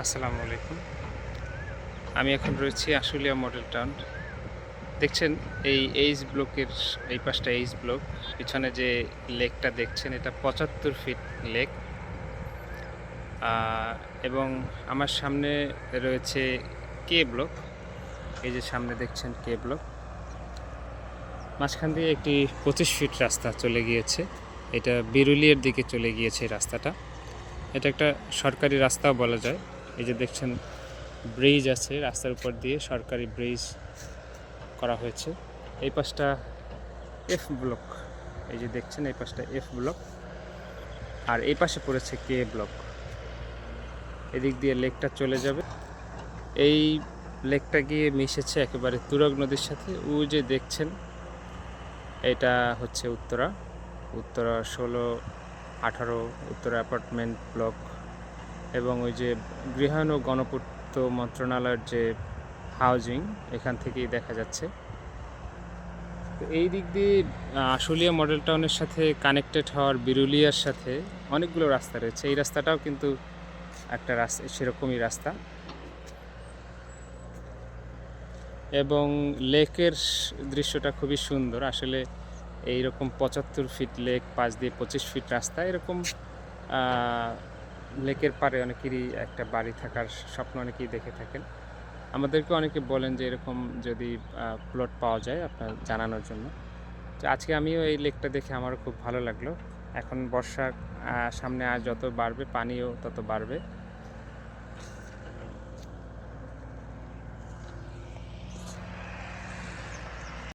আসসালামু আলাইকুম। আমি এখন রয়েছি আশুলিয়া মডেল টাউন। দেখছেন এই এইচ ব্লকের এই পাশটা এইচ ব্লক। পিছনে যে লেকটা দেখছেন এটা ৭৫ ফিট লেক। আ এবং আমার সামনে রয়েছে কে ব্লক। এই যে সামনে দেখছেন কে ব্লক। মাঝখান দিয়ে একটি ২৫ ফিট রাস্তা চলে গিয়েছে। এটা বিরুলিয়ার দিকে চলে গিয়েছে এই রাস্তাটা। এটা একটা সরকারি রাস্তাও বলা যায়। এই যে দেখছেন ব্রিজ আছে, রাস্তার উপর দিয়ে সরকারি ব্রিজ করা হয়েছে। এই পাশটা এফ ব্লক, এই যে দেখছেন এই পাশটা এফ ব্লক, আর এই পাশে পড়েছে কে ব্লক। এদিক দিয়ে লেকটা চলে যাবে। এই লেকটা গিয়ে মিশেছে একেবারে তুরাগ নদীর সাথে। ওই যে দেখছেন এটা হচ্ছে উত্তরা ১৬, ১৮ উত্তরা অ্যাপার্টমেন্ট ব্লক, এবং ওই যে গৃহায়ণ ও গণপূর্ত মন্ত্রণালয়ের যে হাউজিং, এখান থেকেই দেখা যাচ্ছে। তো এই দিক দিয়ে আশুলিয়া মডেল টাউনের সাথে কানেক্টেড হওয়ার বিরুলিয়ার সাথে অনেকগুলো রাস্তা রয়েছে। এই রাস্তাটাও কিন্তু একটা রাস্তা, সেরকমই রাস্তা। এবং লেকের দৃশ্যটা খুবই সুন্দর। আসলে এইরকম ৭৫ ফিট লেক, পাশ দিয়ে ২৫ ফিট রাস্তা, এরকম লেকের পাড়ে অনেকেরই একটা বাড়ি থাকার স্বপ্ন অনেকেই দেখে থাকেন। আমাদেরকে অনেকে বলেন যে এরকম যদি প্লট পাওয়া যায় আপনার জানানোর জন্য। তো আজকে আমিও এই লেকটা দেখে আমারও খুব ভালো লাগলো। এখন বর্ষা সামনে যত বাড়বে পানিও তত বাড়বে।